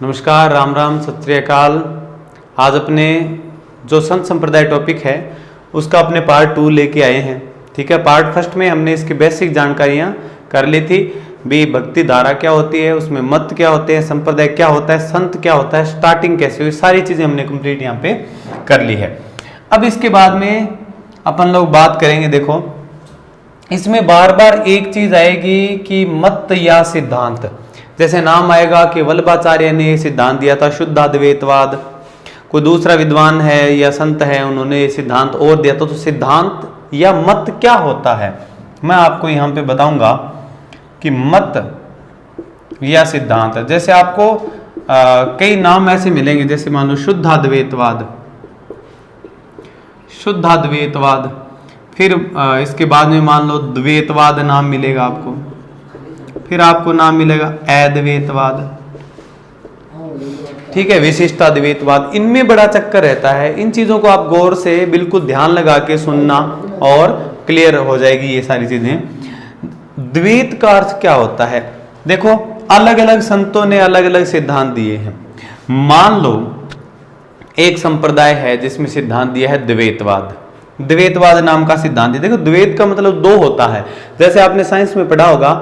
नमस्कार, राम राम, सत श्री अकाल। आज अपने जो संत संप्रदाय टॉपिक है उसका अपने पार्ट 2 लेके आए हैं। ठीक है, पार्ट फर्स्ट में हमने इसकी बेसिक जानकारियां कर ली थी भी, भक्ति धारा क्या होती है, उसमें मत क्या होते हैं, संप्रदाय क्या होता है, संत क्या होता है, स्टार्टिंग कैसे हुई, सारी चीजें हमने कंप्लीट यहाँ पे कर ली है। अब इसके बाद में अपन लोग बात करेंगे। देखो, इसमें बार बार एक चीज आएगी कि मत या सिद्धांत। जैसे नाम आएगा कि वल्लभाचार्य ने सिद्धांत दिया था शुद्धाद्वैतवाद, कोई दूसरा विद्वान है या संत है उन्होंने सिद्धांत और दिया था। तो सिद्धांत या मत क्या होता है मैं आपको यहां पे बताऊंगा कि मत या सिद्धांत। जैसे आपको कई नाम ऐसे मिलेंगे, जैसे मान लो शुद्धाद्वैतवाद, शुद्धाद्वैतवाद, फिर इसके बाद में मान लो द्वैतवाद नाम मिलेगा आपको, फिर आपको नाम मिलेगा अद्वैतवाद, ठीक है, विशिष्टाद्वैतवाद। इनमें बड़ा चक्कर रहता है। इन चीजों को आप गौर से बिल्कुल ध्यान लगा के सुनना और क्लियर हो जाएगी ये सारी चीजें। द्वैत का अर्थ क्या होता है? देखो, अलग अलग संतों ने अलग अलग सिद्धांत दिए हैं। मान लो एक संप्रदाय है जिसमें सिद्धांत दिया है द्वैतवाद, द्वैतवाद नाम का सिद्धांत है। देखो, द्वैत का मतलब दो होता है। जैसे आपने साइंस में पढ़ा होगा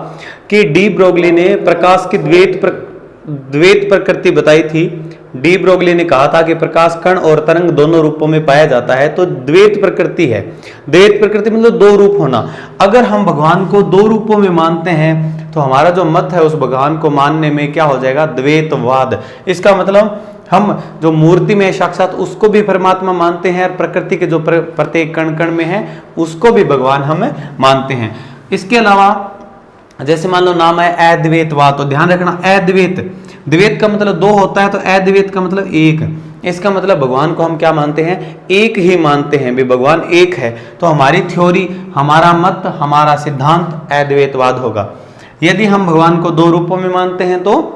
कि डी ब्रोगली ने प्रकाश की द्वैत प्रकृति बताई थी। डी ब्रोगली ने कहा था कि प्रकाश कण और तरंग दोनों रूपों में पाया जाता है, तो द्वैत प्रकृति है। द्वैत प्रकृति मतलब दो रूप होना। अगर हम भगवान को दो रूपों में मानते हैं तो हमारा जो मत है उस भगवान को मानने में क्या हो जाएगा? द्वैतवाद। इसका मतलब हम जो मूर्ति में साक्षात उसको भी परमात्मा मानते हैं और प्रकृति के जो प्रत्येक कण कण में है उसको भी भगवान हम मानते हैं। इसके अलावा जैसे मान लो नाम है अद्वैतवाद, तो ध्यान रखना अद्वैत, द्वैत का मतलब दो होता है, तो अद्वैत का मतलब एक। इसका मतलब भगवान को हम क्या मानते हैं? एक ही मानते हैं भी, भगवान एक है। तो हमारी थ्योरी, हमारा मत, हमारा सिद्धांत अद्वैतवाद होगा। यदि हम भगवान को दो रूपों में मानते हैं तो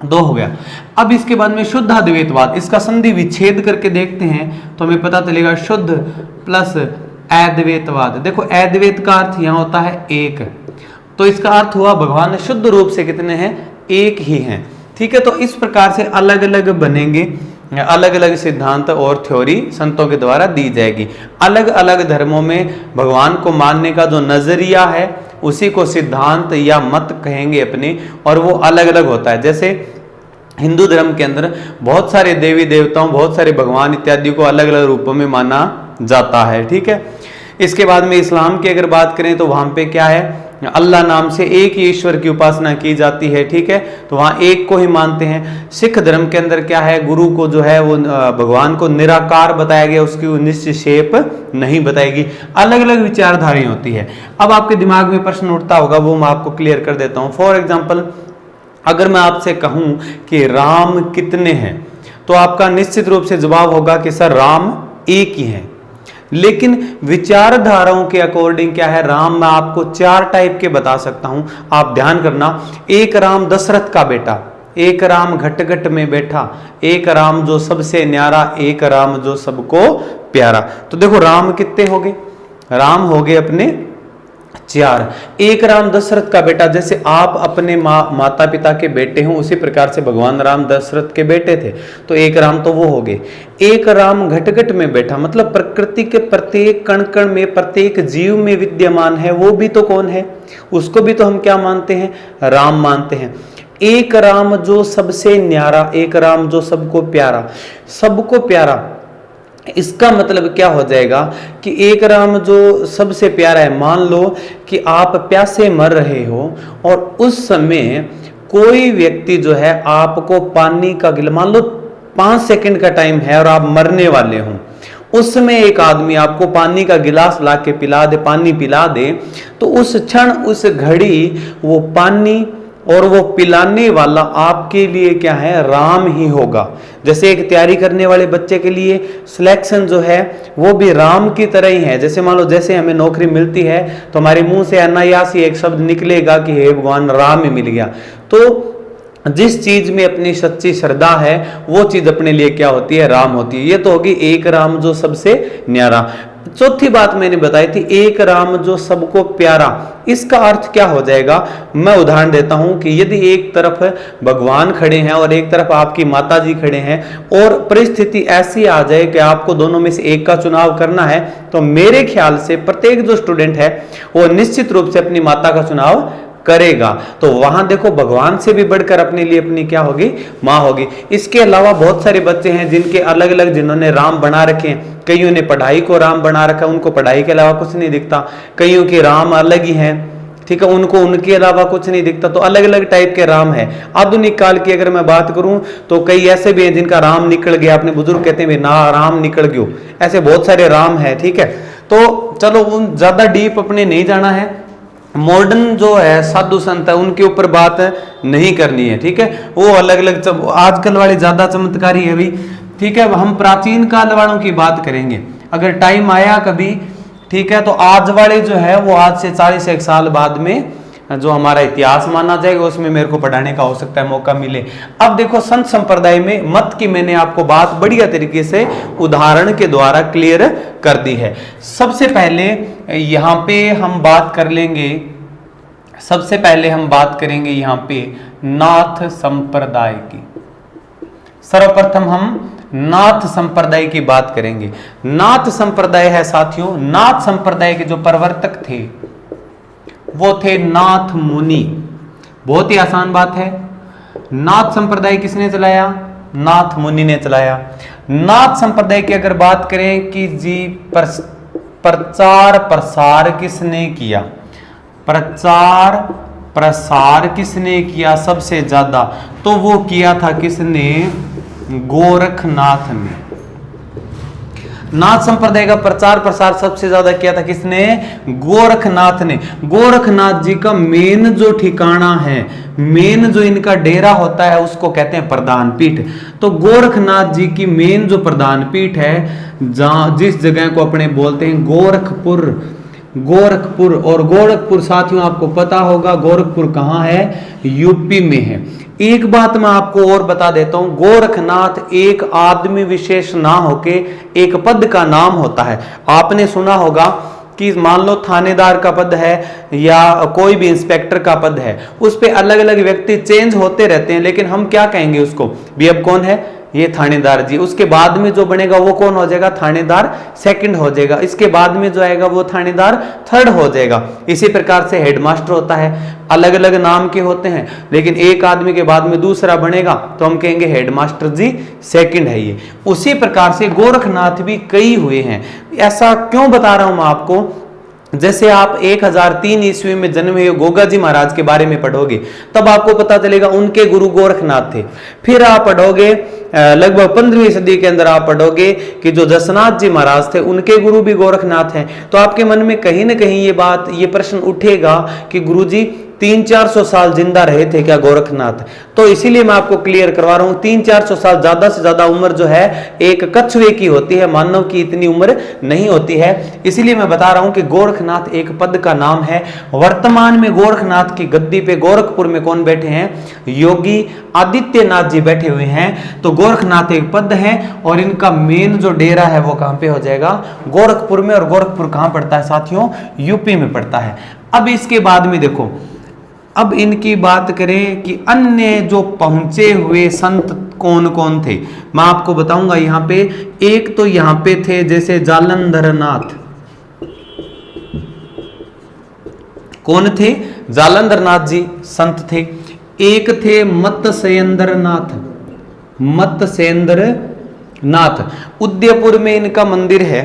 दो हो गया। अब इसके बाद में शुद्धाद्वैतवाद, इसका संधि विच्छेद करके देखते हैं तो हमें पता चलेगा शुद्ध प्लस अद्वैतवाद। देखो, अद्वैत का अर्थ यहां होता है एक, तो इसका अर्थ हुआ भगवान शुद्ध रूप से कितने हैं? एक ही हैं। ठीक है, तो इस प्रकार से अलग अलग बनेंगे, अलग अलग सिद्धांत और थ्योरी संतों के द्वारा दी जाएगी। अलग अलग धर्मों में भगवान को मानने का जो नजरिया है उसी को सिद्धांत या मत कहेंगे अपने, और वो अलग अलग होता है। जैसे हिंदू धर्म के अंदर बहुत सारे देवी देवताओं, बहुत सारे भगवान इत्यादि को अलग अलग रूपों में माना जाता है। ठीक है, इसके बाद में इस्लाम की अगर बात करें तो वहां पे क्या है? अल्लाह नाम से एक ही ईश्वर की उपासना की जाती है। ठीक है, तो वहां एक को ही मानते हैं। सिख धर्म के अंदर क्या है? गुरु को जो है वो भगवान को निराकार बताया गया, उसकी निश्चित शेप नहीं बताएगी। अलग अलग विचारधाराएं होती है। अब आपके दिमाग में प्रश्न उठता होगा, वो मैं आपको क्लियर कर देता हूं। फॉर एग्जाम्पल, अगर मैं आपसे कहूं कि राम कितने हैं तो आपका निश्चित रूप से जवाब होगा कि सर राम एक ही है। लेकिन विचारधाराओं के अकॉर्डिंग क्या है? राम मैं आपको 4 टाइप के बता सकता हूं, आप ध्यान करना। एक राम दशरथ का बेटा, एक राम घट घट में बैठा, एक राम जो सबसे न्यारा, एक राम जो सबको प्यारा। तो देखो राम कितने हो गए? राम हो गए अपने 4। एक राम दशरथ का बेटा, जैसे आप अपने माता पिता के बेटे हो उसी प्रकार से भगवान राम दशरथ के बेटे थे, तो एक राम तो वो हो गए। एक राम घट घट में बैठा, मतलब प्रकृति के प्रत्येक कण कण में, प्रत्येक जीव में विद्यमान है, वो भी तो कौन है? उसको भी तो हम क्या मानते हैं? राम मानते हैं। एक राम जो सबसे न्यारा, एक राम जो सबको प्यारा। सबको प्यारा इसका मतलब क्या हो जाएगा कि एक राम जो सबसे प्यारा है। मान लो कि आप प्यासे मर रहे हो और उस समय कोई व्यक्ति जो है आपको पानी का गिलास, मान लो 5 सेकंड का टाइम है और आप मरने वाले हो, उस समय एक आदमी आपको पानी का गिलास ला के पिला दे, पानी पिला दे, तो उस क्षण, उस घड़ी वो पानी और वो पिलाने वाला आपके लिए क्या है? राम ही होगा। जैसे एक तैयारी करने वाले बच्चे के लिए सिलेक्शन जो है वो भी राम की तरह ही है। जैसे मान लो, जैसे हमें नौकरी मिलती है तो हमारे मुंह से अनायास ही एक शब्द निकलेगा कि हे भगवान राम ही मिल गया। तो जिस चीज में अपनी सच्ची श्रद्धा है वो चीज अपने लिए क्या होती है, राम होती है। ये तो होगी एक राम जो सबसे न्यारा। चौथी बात मैंने बताई थी, एक राम जो सबको प्यारा। इसका अर्थ क्या हो जाएगा, मैं उदाहरण देता हूं कि यदि एक तरफ भगवान खड़े हैं और एक तरफ आपकी माता जी खड़े हैं और परिस्थिति ऐसी आ जाए कि आपको दोनों में से एक का चुनाव करना है, तो मेरे ख्याल से प्रत्येक जो स्टूडेंट है वो निश्चित रूप से अपनी माता का चुनाव करेगा। तो वहां देखो भगवान से भी बढ़कर अपने लिए अपनी क्या होगी, मां होगी। इसके अलावा बहुत सारे बच्चे हैं जिनके अलग अलग, जिन्होंने राम बना रखे हैं। कईयों ने पढ़ाई को राम बना रखा है, उनको पढ़ाई के अलावा कुछ नहीं दिखता। कईयों के राम अलग ही हैं, ठीक है, उनको उनके अलावा कुछ नहीं दिखता। तो अलग अलग टाइप के राम है। आधुनिक काल की अगर मैं बात करूं तो कई ऐसे भी हैं जिनका राम निकल गया, अपने बुजुर्ग कहते हैं ना राम निकल गयो, ऐसे बहुत सारे राम है, ठीक है। तो चलो उन ज्यादा डीप अपने नहीं जाना है। मॉडर्न जो है साधु संत है उनके ऊपर बात नहीं करनी है, ठीक है। वो अलग अलग आजकल वाले ज्यादा चमत्कारी है भी, ठीक है। हम प्राचीन काल वालों की बात करेंगे अगर टाइम आया कभी, ठीक है। तो आज वाले जो है वो आज से 40 साल बाद में जो हमारा इतिहास माना जाएगा उसमें मेरे को पढ़ाने का हो सकता है मौका मिले। अब देखो संत संप्रदाय में मत की मैंने आपको बात बढ़िया तरीके से उदाहरण के द्वारा क्लियर कर दी है। सबसे पहले यहां पे हम बात कर लेंगे, सबसे पहले हम बात करेंगे यहां पे नाथ संप्रदाय की। सर्वप्रथम हम नाथ संप्रदाय की बात करेंगे। नाथ संप्रदाय है साथियों, नाथ संप्रदाय के जो प्रवर्तक थे वो थे नाथ मुनि। बहुत ही आसान बात है, नाथ संप्रदाय किसने चलाया, नाथ मुनि ने चलाया। नाथ संप्रदाय की अगर बात करें कि जी प्रचार प्रसार किसने किया, प्रचार प्रसार किसने किया सबसे ज्यादा, तो वो किया था किसने, गोरखनाथ ने। नाथ संप्रदाय का प्रचार प्रसार सबसे ज्यादा किया था किसने, गोरखनाथ ने। गोरखनाथ जी का मेन जो ठिकाना है, मेन जो इनका डेरा होता है उसको कहते हैं प्रधान पीठ। तो गोरखनाथ जी की मेन जो प्रधान पीठ है, जहां जिस जगह को अपने बोलते हैं गोरखपुर, गोरखपुर। और गोरखपुर साथियों आपको पता होगा गोरखपुर कहां है, यूपी में है। एक बात मैं आपको और बता देता हूं, गोरखनाथ एक आदमी विशेष ना होके एक पद का नाम होता है। आपने सुना होगा कि मान लो थानेदार का पद है या कोई भी इंस्पेक्टर का पद है, उस पे अलग अलग व्यक्ति चेंज होते रहते हैं, लेकिन हम क्या कहेंगे उसको, भी अब कौन है, ये थानेदार जी। उसके बाद में जो बनेगा वो कौन हो जाएगा, थानेदार सेकंड हो जाएगा। इसके बाद में जो आएगा वो थानेदार थर्ड हो जाएगा। इसी प्रकार से हेडमास्टर होता है, अलग अलग नाम के होते हैं, लेकिन एक आदमी के बाद में दूसरा बनेगा तो हम कहेंगे हेडमास्टर जी सेकंड है ये। उसी प्रकार से गोरखनाथ भी कई हुए हैं। ऐसा क्यों बता रहा हूं मैं आपको, जैसे आप 1003 ईस्वी में जन्मे हुए गोगा जी महाराज के बारे में पढ़ोगे तब आपको पता चलेगा उनके गुरु गोरखनाथ थे। फिर आप पढ़ोगे लगभग 15वीं सदी के अंदर आप पढ़ोगे कि जो जसनाथ जी महाराज थे उनके गुरु भी गोरखनाथ हैं। तो आपके मन में कहीं ना कहीं ये बात, ये प्रश्न उठेगा कि गुरुजी 300-400 साल जिंदा रहे थे क्या गोरखनाथ। तो इसीलिए मैं आपको क्लियर करवा रहा हूं, 300-400 साल ज्यादा से ज्यादा उम्र जो है एक कछुए की होती है, मानव की इतनी उम्र नहीं होती है। इसीलिए मैं बता रहा हूं कि गोरखनाथ एक पद का नाम है। वर्तमान में गोरखनाथ की गद्दी पे गोरखपुर में कौन बैठे हैं, योगी आदित्यनाथ जी बैठे हुए हैं। तो गोरखनाथ एक पद है और इनका मेन जो डेरा है वो कहां पे हो जाएगा, गोरखपुर में। और गोरखपुर कहां पड़ता है साथियों, यूपी में पड़ता है। अब इसके बाद में देखो, अब इनकी बात करें कि अन्य जो पहुंचे हुए संत कौन कौन थे, मैं आपको बताऊंगा यहां पे। एक तो यहां पे थे जैसे जालंधरनाथ, कौन थे, जालंधरनाथ जी संत थे। एक थे मत्स्येंद्रनाथ, मत्स्येंद्रनाथ, उदयपुर में इनका मंदिर है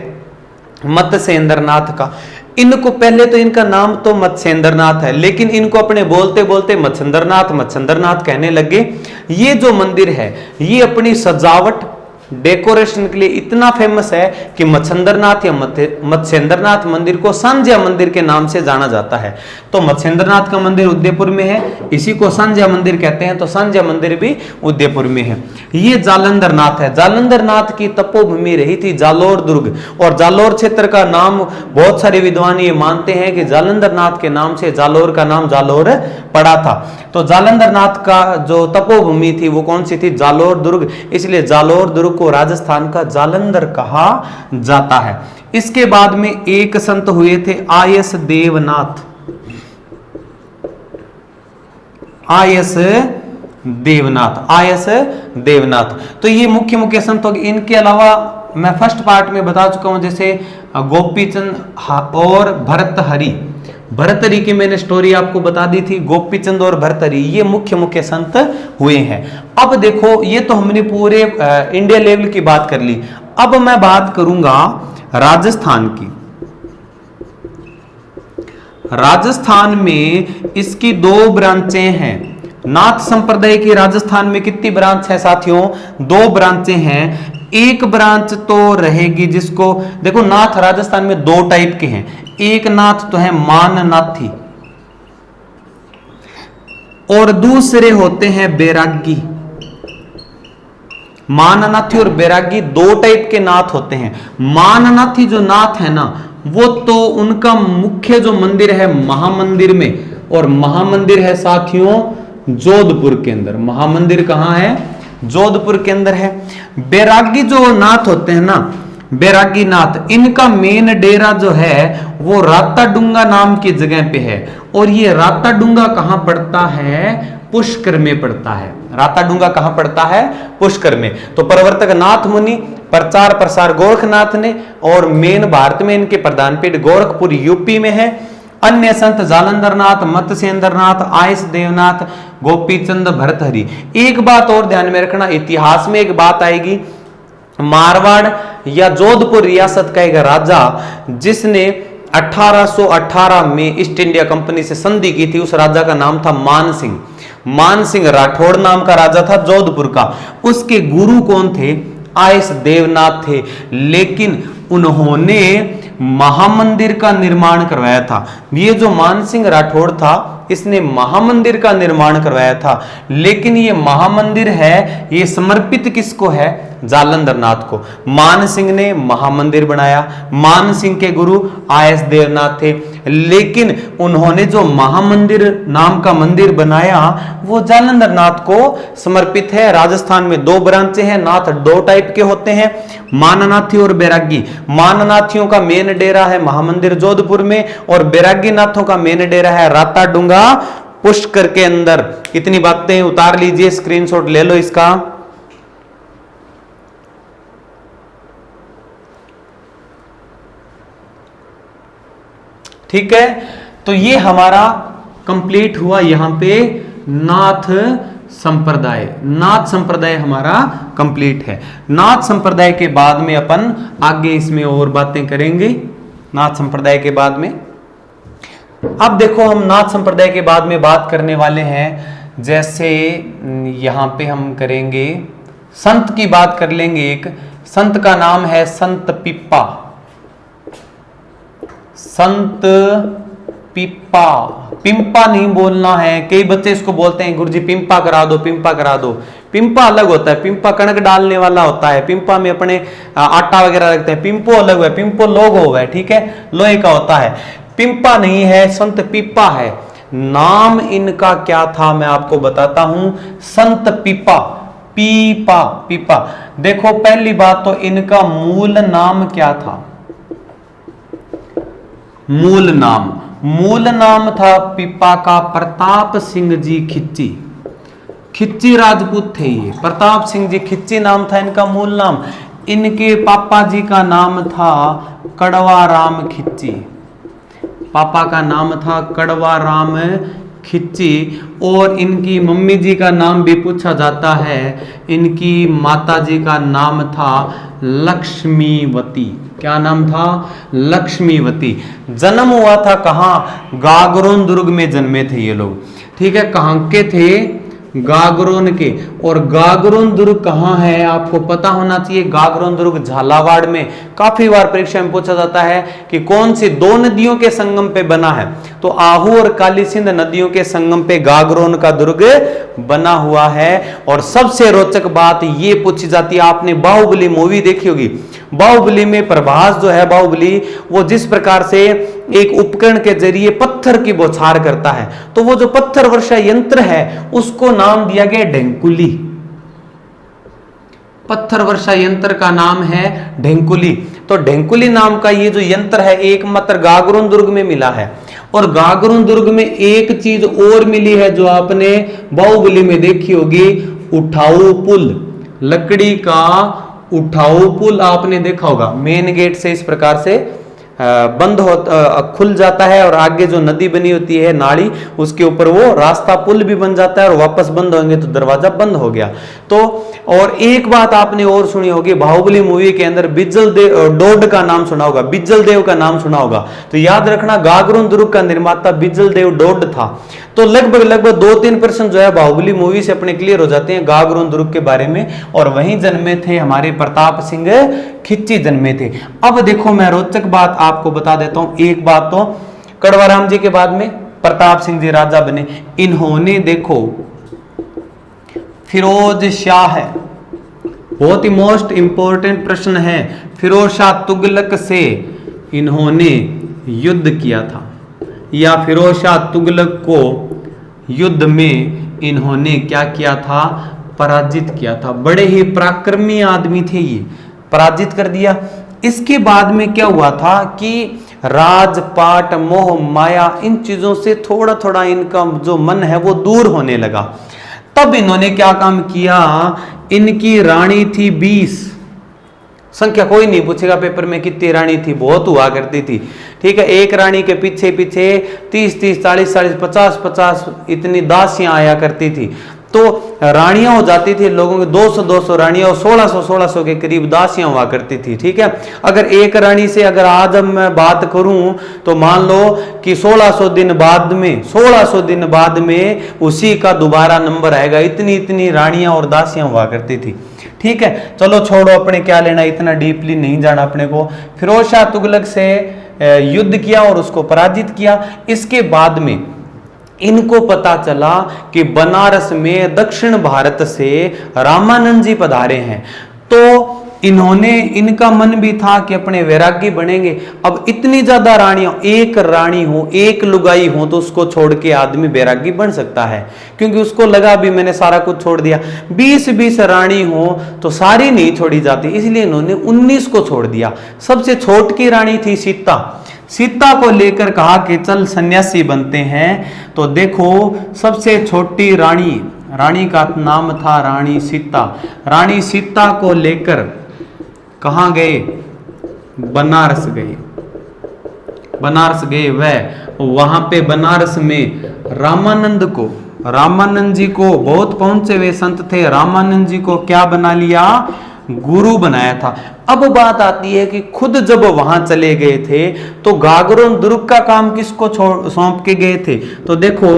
मत्स्येंद्रनाथ का। इनको पहले तो इनका नाम तो मत्स्येंद्रनाथ है, लेकिन इनको अपने बोलते बोलते मत्स्येंद्रनाथ मत्स्येंद्रनाथ कहने लगे। ये जो मंदिर है ये अपनी सजावट डेकोरेशन के लिए इतना फेमस है कि मत्स्येंद्रनाथ या मत्स्येंद्रनाथ मंदिर को संजय मंदिर के नाम से जाना जाता है। तो मत्स्येंद्रनाथ का मंदिर उदयपुर में है, इसी को संजय मंदिर कहते हैं, तो संजय मंदिर भी उदयपुर में है। ये जालंधर नाथ है, जालंधर नाथ की तपोभूमि रही थी जालोर दुर्ग, और जालोर क्षेत्र का नाम बहुत सारे विद्वान ये मानते हैं कि जालंधर नाथ के नाम से जालोर का नाम जालोर पड़ा था। तो जालंधर नाथ का जो तपोभूमि थी वो कौन सी थी? जालोर दुर्ग, इसलिए जालोर दुर्ग को राजस्थान का जालंधर कहा जाता है। इसके बाद में एक संत हुए थे आयस देवनाथ, आयस देवनाथ, आयस देवनाथ। तो ये मुख्य मुख्य संत हो गए। इनके अलावा मैं फर्स्ट पार्ट में बता चुका हूं, जैसे गोपीचंद और भर्तहरि, भर्तहरि की मैंने स्टोरी आपको बता दी थी। गोपीचंद और भर्तहरि ये मुख्य मुख्य संत हुए हैं। अब देखो, ये तो हमने पूरे इंडिया लेवल की बात कर ली। अब मैं बात करूंगा राजस्थान की। राजस्थान में इसकी दो ब्रांचें हैं। नाथ संप्रदाय की राजस्थान में कितनी ब्रांच है साथियों? दो ब्रांचें हैं। एक ब्रांच तो रहेगी जिसको देखो, नाथ राजस्थान में दो टाइप के हैं। एक नाथ तो है माननाथी और दूसरे होते हैं बैरागी। माननाथी और बैरागी दो टाइप के नाथ होते हैं। माननाथी जो नाथ है ना, वो तो उनका मुख्य जो मंदिर है महामंदिर में, और महामंदिर है साथियों जोधपुर के अंदर। महामंदिर कहां है? जोधपुर के अंदर है। बैरागी जो नाथ होते हैं ना, बैरागी नाथ, इनका मेन डेरा जो है वो राताडुंगा नाम की जगह पे है। और ये राताडुंगा कहां पड़ता है? पुष्कर में पड़ता है। राताडुंगा कहां पड़ता है? पुष्कर में। तो प्रवर्तक नाथ मुनि, प्रचार प्रसार गोरखनाथ ने, और मेन भारत में इनके प्रधान पीठ गोरखपुर यूपी में है। अन्य संत जालंधरनाथ, मत्स्येंद्रनाथ, आयस देवनाथ, गोपीचंद, भर्तहरि। एक बात और ध्यान में रखना, इतिहास में एक बात आएगी, मारवाड़ या जोधपुर रियासत का एक राजा जिसने 1818 में ईस्ट इंडिया कंपनी से संधि की थी, उस राजा का नाम था मान सिंह। मान सिंह राठौड़ नाम का राजा था जोधपुर का। उसके गुरु कौन थे? आयस देवनाथ थे। लेकिन उन्होंने महामंदिर का निर्माण करवाया था। ये जो मान सिंह राठौड़ था, इसने महामंदिर का निर्माण करवाया था। लेकिन ये महामंदिर है, ये समर्पित किसको है? जालंधर नाथ को। मान सिंह ने महामंदिर बनाया। मान सिंह के गुरु आयस देवनाथ थे, लेकिन उन्होंने जो महामंदिर नाम का मंदिर बनाया वो जालंधर नाथ को समर्पित है। राजस्थान में दो ब्रांचें हैं, नाथ दो टाइप के होते हैं, माननाथी और बैरागी। माननाथियों का मेन डेरा है महामंदिर जोधपुर में, और बैरागी नाथों का मेन डेरा है राताडुंगा पुष्कर के अंदर। इतनी बातें उतार लीजिए, स्क्रीनशॉट ले लो इसका। ठीक है, तो ये हमारा कंप्लीट हुआ यहां पे नाथ संप्रदाय। नाथ संप्रदाय हमारा कंप्लीट है। नाथ संप्रदाय के बाद में अपन आगे इसमें और बातें करेंगे। नाथ संप्रदाय के बाद में अब देखो, हम नाथ संप्रदाय के बाद में बात करने वाले हैं, जैसे यहां पे हम करेंगे संत की बात कर लेंगे। एक संत का नाम है संत पिप्पा। संत पिप्पा, पिंपा नहीं बोलना है। कई बच्चे इसको बोलते हैं गुरुजी पिंपा करा दो, पिंपा करा दो। पिंपा अलग होता है, पिंपा कणक डालने वाला होता है, पिंपा में अपने आटा वगैरह रखते हैं। पिंपो अलग है, पिंपो लोगो है, ठीक है, लोहे का होता है। पिंपा नहीं है, संत पिप्पा है। नाम इनका क्या था मैं आपको बताता हूं, संत पिप्पा। पीपा, पीपा। देखो पहली बात तो इनका मूल नाम क्या था? मूल नाम था पिप्पा का प्रताप सिंह जी खिच्ची। खिच्ची राजपूत थे ये, प्रताप सिंह जी खिच्ची नाम था इनका मूल नाम। इनके पापा जी का नाम था कड़वा राम खिच्ची। पापा का नाम था कड़वा राम खिच्ची। और इनकी मम्मी जी का नाम भी पूछा जाता है। इनकी माता जी का नाम था लक्ष्मीवती। क्या नाम था? लक्ष्मीवती। जन्म हुआ था कहां? गागरोन दुर्ग में जन्मे थे ये लोग, ठीक है। कहां के थे? गागरोन के। और गागरोन दुर्ग कहाँ है आपको पता होना चाहिए। गागरोन दुर्ग झालावाड़ में। काफी बार परीक्षा में पूछा जाता है कि कौन सी दो नदियों के संगम पे बना है, तो आहू और काली सिंध नदियों के संगम पे गागरोन का दुर्ग बना हुआ है। और सबसे रोचक बात ये पूछी जाती है, आपने बाहुबली मूवी देखी होगी, बाहुबली में प्रभास जो है बाहुबली, वो जिस प्रकार से एक उपकरण के जरिए पत्थर की बौछार करता है, तो वो जो पत्थर वर्षा यंत्र है उसको नाम दिया गया ढेंकुली। पत्थर वर्षा यंत्र का नाम है ढेंकुली। तो ढेंकुली नाम का ये जो यंत्र है एकमात्र गागरोन दुर्ग में मिला है। और गागरोन दुर्ग में एक चीज और मिली है जो आपने बाहुबली में देखी होगी, उठाऊ पुल। लकड़ी का उठाऊ पुल आपने देखा होगा, मेन गेट से इस प्रकार से बंद हो खुल जाता है और आगे जो नदी बनी होती है नाली, उसके ऊपर वो रास्ता पुल भी बन जाता है और वापस बंद होंगे तो दरवाजा बंद हो गया। तो और एक बात आपने और सुनी होगी, बाहुबली मूवी के अंदर बिज्जल देव डोड का नाम सुना होगा, बिज्जल देव का नाम सुना होगा। तो याद रखना गागरोन दुर्ग का निर्माता बिज्जल देव डोड था। तो लगभग 2-3 प्रश्न जो है बाहुबली मूवी से अपने क्लियर हो जाते हैं गागरोन दुर्ग के बारे में। और वहीं जन्मे थे हमारे प्रताप सिंह खिच्ची जन्मे थे। अब देखो मैं रोचक बात आपको बता देता हूं। एक बात तो कड़वाराम जी के बाद में प्रताप सिंह जी राजा बने। इन्होंने देखो फिरोज शाह है, बहुत ही मोस्ट इंपॉर्टेंट प्रश्न है, फिरोज शाह तुगलक से इन्होंने युद्ध किया था, या फिरोज शाह तुगलक को युद्ध में इन्होंने क्या किया था, पराजित किया था। बड़े ही पराक्रमी आदमी थे ये, पराजित कर दिया। इसके बाद में क्या हुआ था कि राजपाट मोह माया इन चीजों से थोड़ा थोड़ा इनका जो मन है वो दूर होने लगा। तब इन्होंने क्या काम किया, इनकी रानी थी 20, संख्या कोई नहीं पूछेगा पेपर में कितनी रानी थी, बहुत हुआ करती थी, ठीक है। एक रानी के पीछे पीछे 30-30, 40-40, 50-50 इतनी दासियां आया करती थी। तो रानियां हो जाती थी लोगों की 200-200 रानियां और 1600 के करीब दासियां हुआ करती थी, ठीक है। अगर एक रानी से अगर आज अब मैं बात करूं तो मान लो कि 1600 दिन बाद में उसी का दोबारा नंबर आएगा। इतनी रानियां और दासियां हुआ करती थी, ठीक है। चलो छोड़ो, अपने क्या लेना, इतना डीपली नहीं जाना अपने को। फिरोज शाह तुगलक से युद्ध किया और उसको पराजित किया। इसके बाद में इनको पता चला कि बनारस में दक्षिण भारत से रामानंद जी पधारे हैं। तो इन्होंने, इनका मन भी था कि अपने वैरागी बनेंगे। अब इतनी ज्यादा रानियां, एक रानी हो, एक लुगाई हो तो उसको छोड़ के आदमी वैरागी बन सकता है, क्योंकि उसको लगा भी मैंने सारा कुछ छोड़ दिया। 20-20 रानी हो तो सारी नहीं छोड़ी जाती, इसलिए इन्होंने 19 को छोड़ दिया। सबसे छोटी रानी थी सीता। सीता को लेकर कहा कि चल सन्यासी बनते हैं। तो देखो सबसे छोटी रानी का नाम था रानी सीता। रानी सीता को लेकर कहां गए, बनारस गए। वहां पे बनारस में रामानंद जी को बहुत पहुंचे हुए संत थे, रामानंद जी को क्या बना लिया, गुरु बनाया था। अब बात आती है कि खुद जब वहां चले गए थे तो गागरोन दुर्ग का काम किसको सौंप के गए थे, तो देखो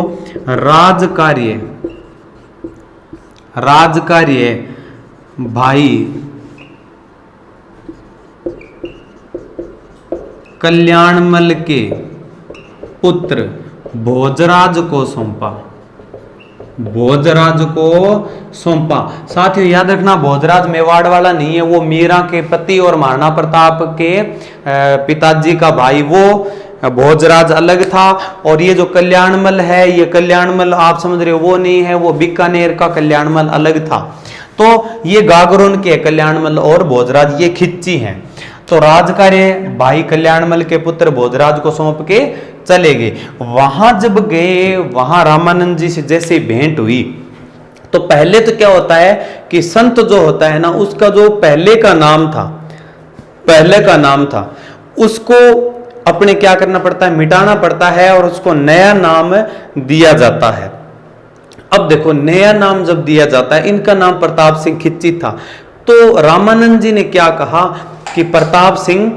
राजकार्य भाई कल्याणमल के पुत्र भोजराज को सौंपा। साथियों याद रखना, भोजराज मेवाड़ वाला नहीं है, वो मीरा के पति और महाराणा प्रताप के पिताजी का भाई, वो भोजराज अलग था। और ये जो कल्याणमल है, ये कल्याणमल आप समझ रहे हो वो नहीं है, वो बीकानेर का कल्याणमल अलग था। तो ये गागरोन के कल्याणमल और भोजराज ये खिच्ची हैं। तो राजकार्य भाई कल्याणमल के पुत्र भोजराज को सौंप के चले गए। वहां जब गए, वहां रामानंद जी से जैसे भेंट हुई तो पहले तो क्या होता है कि संत जो होता है ना, उसका जो पहले का नाम था उसको अपने क्या करना पड़ता है, मिटाना पड़ता है और उसको नया नाम दिया जाता है। अब देखो नया नाम जब दिया जाता है, इनका नाम प्रताप सिंह खिच्ची था। तो रामानंद जी ने क्या कहा कि प्रताप सिंह,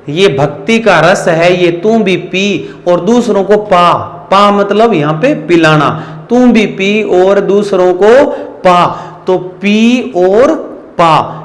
ये भक्ति का रस है, ये तू भी पी और दूसरों को पा। पा मतलब यहाँ पे पिलाना, तू भी पी और दूसरों को पा, तो पी और पा,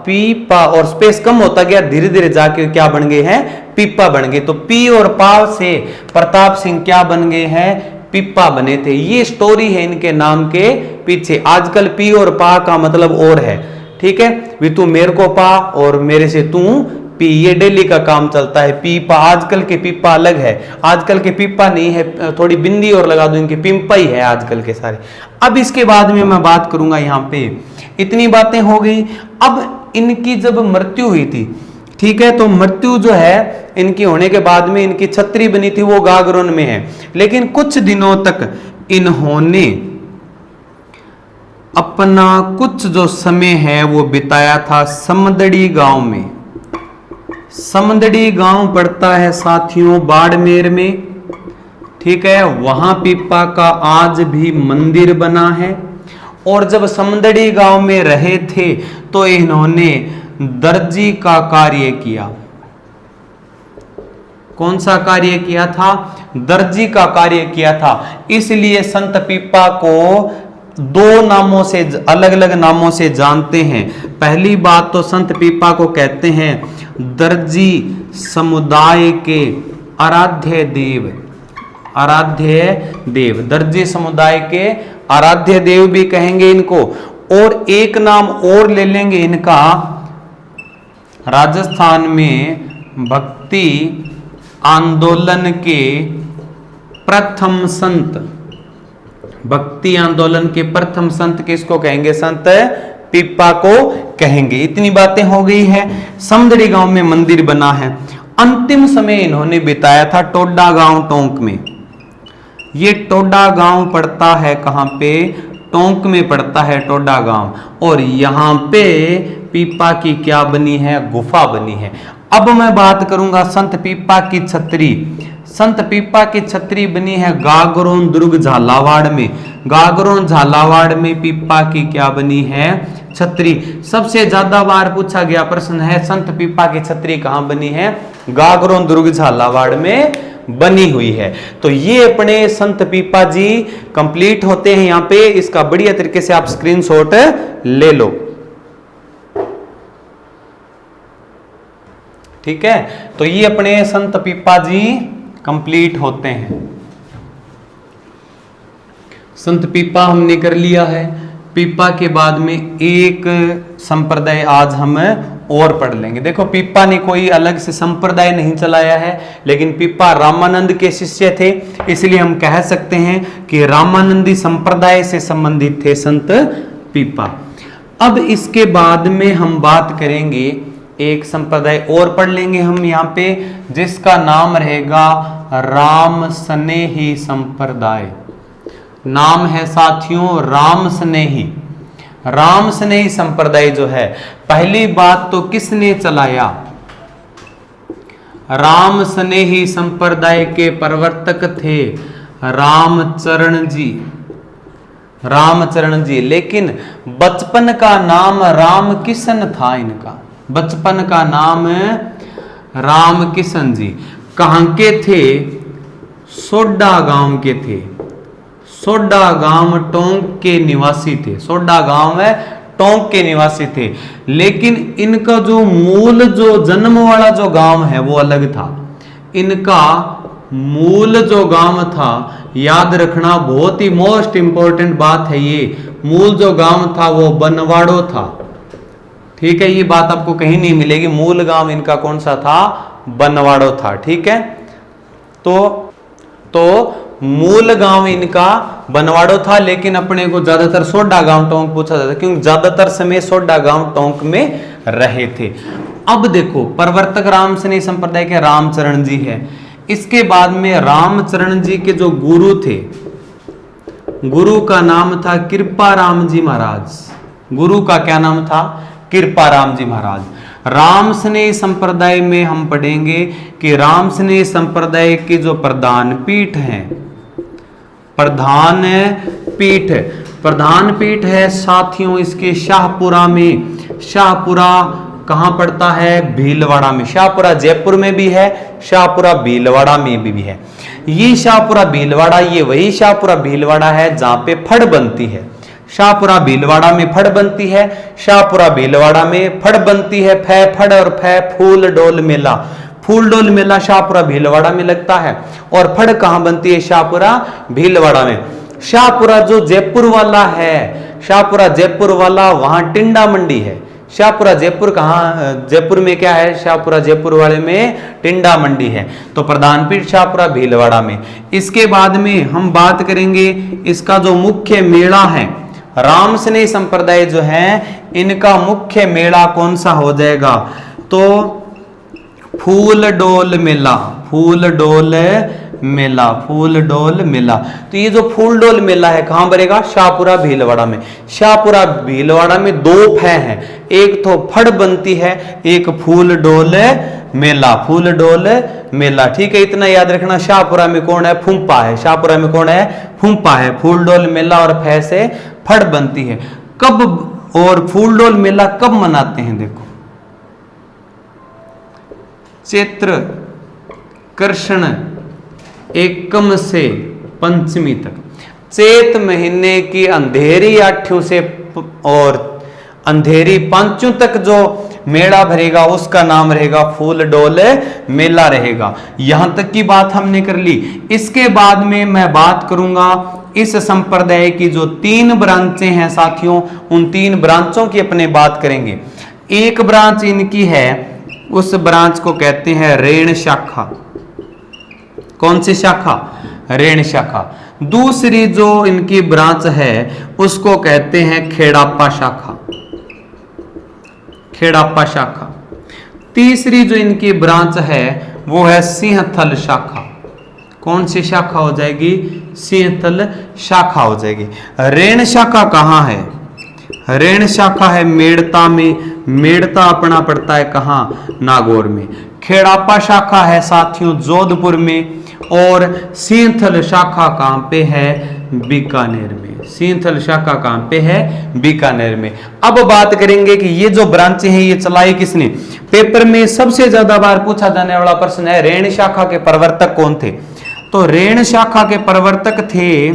पी पा और स्पेस कम होता गया, धीरे धीरे जाके क्या बन गए हैं, पीपा बन गए। तो पी और पा से प्रताप सिंह क्या बन गए हैं, पीपा बने थे। ये स्टोरी है इनके नाम के पीछे। आजकल पी और पा का मतलब और है, ठीक है, भी तू मेरे को पा और मेरे से तू पी, ये डेली का काम चलता है। पीपा, आजकल के पीपा अलग है, आजकल के पीपा नहीं है, थोड़ी बिंदी और लगा दो, इनके पिंपा ही है आजकल के सारे। अब इसके बाद में मैं बात करूंगा, यहाँ पे इतनी बातें हो गई। अब इनकी जब मृत्यु हुई थी, ठीक है, तो मृत्यु जो है इनकी होने के बाद में इनकी छत्री बनी थी, वो गागरोन में है। लेकिन कुछ दिनों तक इन्होंने अपना कुछ जो समय है वो बिताया था समदड़ी गांव में। समदड़ी गांव पड़ता है साथियों बाड़मेर में, ठीक है, वहां पीपा का आज भी मंदिर बना है। और जब समदड़ी गांव में रहे थे तो इन्होंने दर्जी का कार्य किया। कौन सा कार्य किया था, दर्जी का कार्य किया था। इसलिए संत पीपा को दो नामों से, अलग अलग नामों से जानते हैं। पहली बात तो संत पीपा को कहते हैं दर्जी समुदाय के आराध्य देव, आराध्य देव, दर्जी समुदाय के आराध्य देव भी कहेंगे इनको। और एक नाम और ले लेंगे इनका, राजस्थान में भक्ति आंदोलन के प्रथम संत, भक्ति आंदोलन के प्रथम संत किसको कहेंगे, संत पीपा को कहेंगे। इतनी बातें हो गई है। समदड़ी गांव में मंदिर बना है। अंतिम समय इन्होंने बिताया था टोडा गांव टोंक में। ये टोडा गांव पड़ता है कहां पे, टोंक में पड़ता है टोडा गांव। और यहां पे पीपा की क्या बनी है, गुफा बनी है। अब मैं बात करूंगा संत पीपा की छतरी। संत पीपा की छतरी बनी है गागरोन दुर्ग झालावाड़ में। गागरोन झालावाड़ में पीपा की क्या बनी है, छतरी। सबसे ज्यादा बार पूछा गया प्रश्न है संत पीपा की छतरी कहां बनी है, गागरोन दुर्ग झालावाड़ में बनी हुई है। तो ये अपने संत पीपा जी कंप्लीट होते हैं यहां पे। इसका बढ़िया तरीके से आप स्क्रीनशॉट ले लो, ठीक है। तो ये अपने संत पीपा जी कंप्लीट होते हैं। संत पीपा हमने कर लिया है। पीपा के बाद में एक संप्रदाय आज हम और पढ़ लेंगे। देखो पीपा ने कोई अलग से संप्रदाय नहीं चलाया है, लेकिन पीपा रामानंद के शिष्य थे, इसलिए हम कह सकते हैं कि रामानंदी संप्रदाय से संबंधित थे संत पीपा। अब इसके बाद में हम बात करेंगे, एक संप्रदाय और पढ़ लेंगे हम यहाँ पे, जिसका नाम रहेगा राम स्नेही संप्रदाय। नाम है साथियों राम स्नेही। राम स्नेही संप्रदाय जो है, पहली बात तो किसने चलाया, राम स्नेही संप्रदाय के प्रवर्तक थे रामचरण जी, रामचरण जी। लेकिन बचपन का नाम राम किशन था इनका, बचपन का नाम राम किशन जी। कहां के थे, सोडा गांव के थे। सोडा गांव टोंक के निवासी थे। सोडा गांव में टोंक के निवासी थे। लेकिन इनका जो मूल, जो जन्म वाला जो गांव है वो अलग था। इनका मूल जो गांव था, याद रखना, बहुत ही मोस्ट इंपॉर्टेंट बात है ये, मूल जो गांव था वो बनवाड़ो था, ठीक है। ये बात आपको कहीं नहीं मिलेगी। मूल गांव इनका कौन सा था, बनवाड़ो था, ठीक है। तो मूल गांव इनका बनवाड़ो था, लेकिन अपने को ज्यादातर सोडा गांव टोंक पूछा जाता है, क्योंकि ज्यादातर समय सोडा गांव टोंक में रहे थे। अब देखो प्रवर्तक राम स्नेही संप्रदाय के रामचरण जी है। इसके बाद में रामचरण जी के जो गुरु थे, गुरु का नाम था कृपा राम जी महाराज। गुरु का क्या नाम था, कृपा राम जी महाराज। राम स्नेही संप्रदाय में हम पढ़ेंगे कि राम स्नेही संप्रदाय के जो प्रधान पीठ हैं, प्रधान पीठ है साथियों इसके शाहपुरा में, शाहपुरा कहां पड़ता है? भीलवाड़ा में। शाहपुरा जयपुर में भी है, शाहपुरा भीलवाड़ा में भी है। ये शाहपुरा भीलवाड़ा, ये वही शाहपुरा भीलवाड़ा है जहां पे फड़ बनती है। शाहपुरा भीलवाड़ा में फड़ बनती है, शाहपुरा भीलवाड़ा में फड़ बनती है। फै फड़ और फै फूल डोल मेला, फूल डोल मेला शाहपुरा भीलवाड़ा में लगता है। और फड़ कहां बनती है? शाहपुरा भीलवाड़ा में। शाहपुरा जो जयपुर वाला है, शाहपुरा जयपुर वाला, वहां टिंडा मंडी है। शाहपुरा जयपुर कहां? जयपुर में क्या है? शाहपुरा जयपुर वाले में टिंडा मंडी है। तो प्रधान पीठ शाहपुरा भीलवाड़ा में। इसके बाद में हम बात करेंगे इसका जो मुख्य मेला है, राम स्नेही संप्रदाय जो है इनका मुख्य मेला कौन सा हो जाएगा? तो फूल डोल मेला, फूल डोल मेला, फूल डोल मेला। तो ये जो फूल डोल मेला है कहां बनेगा? शाहपुरा भीलवाड़ा में। शाहपुरा भीलवाड़ा में दो फै हैं, एक तो फड़ बनती है, एक फूल डोल मेला, फूल डोल मेला। ठीक है, इतना याद रखना। शाहपुरा में कौन है? फुम्पा है। शाहपुरा में कौन है? फुम्पा है। फूल डोल मेला और फै से फड़ बनती है। कब और फूल डोल मेला कब मनाते हैं? देखो, चैत्र कृष्ण एकम से पंचमी तक, चैत महीने की अंधेरी आठ्यों से और अंधेरी पांचों तक जो मेला भरेगा उसका नाम रहेगा फूल डोल मेला रहेगा। यहां तक की बात हमने कर ली। इसके बाद में मैं बात करूंगा इस संप्रदाय की जो 3 ब्रांचें हैं साथियों, उन 3 ब्रांचों की अपने बात करेंगे। एक ब्रांच इनकी है, उस ब्रांच को कहते हैं रेण शाखा। कौन सी शाखा? रेण शाखा। दूसरी जो इनकी ब्रांच है उसको कहते हैं खेड़ापा शाखा, खेड़ापा शाखा। तीसरी जो इनकी ब्रांच है वो है सिंहथल शाखा। कौन सी शाखा हो जाएगी? सिंहथल शाखा हो जाएगी। रेण शाखा कहां है? रेण शाखा है मेड़ता में। मेड़ता अपना पड़ता है कहां? नागौर में। खेड़ापा शाखा है साथियों जोधपुर में। और सिंहथल शाखा कहां पे है? बीकानेर में। सिंहथल शाखा कहां पे है? बीकानेर में। अब बात करेंगे कि ये जो ब्रांचें हैं ये चलाई किसने? पेपर में सबसे ज्यादा बार पूछा जाने वाला प्रश्न है, रेण शाखा के प्रवर्तक कौन थे? तो रेण शाखा के प्रवर्तक थे,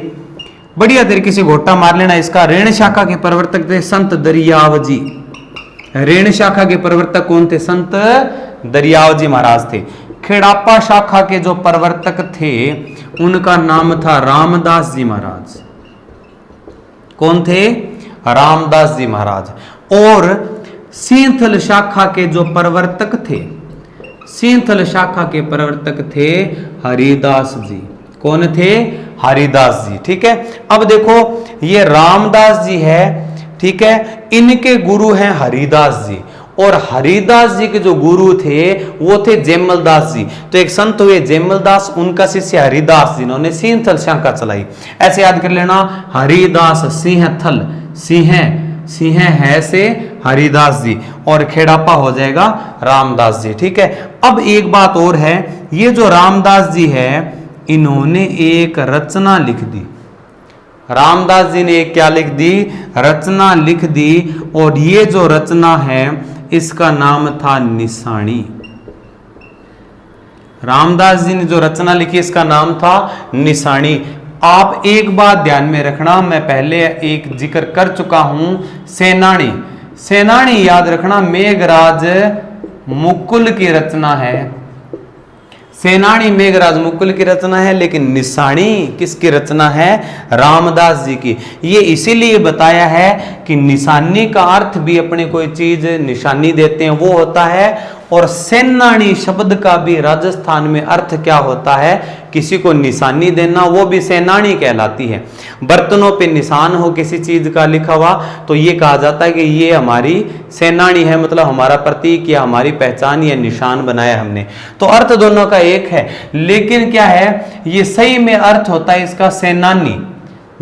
बढ़िया तरीके से घोटा मार लेना इसका। रेण शाखा के प्रवर्तक थे संत दरियाव जी। रेण शाखा के प्रवर्तक कौन थे? संत दरियाव जी महाराज थे। खेड़ापा शाखा के जो प्रवर्तक थे उनका नाम था रामदास जी महाराज। कौन थे? रामदास जी महाराज। और सिंहथल शाखा के जो प्रवर्तक थे, सिंहथल शाखा के प्रवर्तक थे हरिदास जी। कौन थे? हरिदास जी। ठीक है, अब देखो ये रामदास जी है, ठीक है, इनके गुरु हैं हरिदास जी। और हरिदास जी के जो गुरु थे वो थे जेमलदास जी। तो एक संत हुए जेमलदास, उनका शिष्य हरिदास जिन्होंने सिंहथल शाखा चलाई। ऐसे याद कर लेना, हरिदास सिंहथल, सिंह सिंह है से हरिदास जी, और खेड़ापा हो जाएगा रामदास जी। ठीक है, अब एक बात और है, ये जो रामदास जी है इन्होंने एक रचना लिख दी। रामदास जी ने क्या लिख दी? रचना लिख दी। और ये जो रचना है इसका नाम था निशानी। रामदास जी ने जो रचना लिखी इसका नाम था निशानी। आप एक बात ध्यान में रखना, मैं पहले एक जिक्र कर चुका हूं, सेनानी। सेनानी याद रखना मेघराज मुकुल की रचना है। सेनानी मेघराज मुकुल की रचना है, लेकिन निशानी किसकी रचना है? रामदास जी की। ये इसीलिए बताया है कि निशानी का अर्थ भी अपने कोई चीज निशानी देते हैं वो होता है, और सेनानी शब्द का भी राजस्थान में अर्थ क्या होता है? किसी को निशानी देना, वो भी सेनानी कहलाती है। बर्तनों पे निशान हो किसी चीज का लिखा हुआ तो ये कहा जाता है कि ये हमारी सेनानी है, मतलब हमारा प्रतीक या हमारी पहचान या निशान बनाया हमने। तो अर्थ दोनों का एक है, लेकिन क्या है, ये सही में अर्थ होता है इसका सेनानी।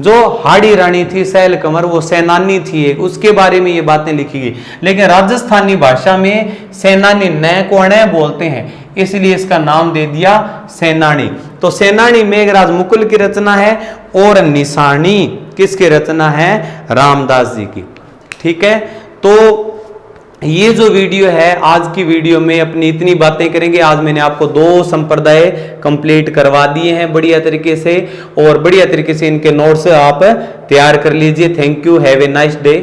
जो हाड़ी रानी थी सैल कंवर, वो सेनानी थी एक, उसके बारे में ये बातें लिखी गई। लेकिन राजस्थानी भाषा में सेनानी न को न बोलते हैं, इसलिए इसका नाम दे दिया सेनानी। तो सेनानी मेघराज मुकुल की रचना है, और निशानी किसकी रचना है? रामदास जी की। ठीक है, तो ये जो वीडियो है, आज की वीडियो में अपनी इतनी बातें करेंगे। आज मैंने आपको 2 संप्रदाय कंप्लीट करवा दिए हैं बढ़िया तरीके से, और बढ़िया तरीके से इनके नोट्स आप तैयार कर लीजिए। Thank you, have a nice day.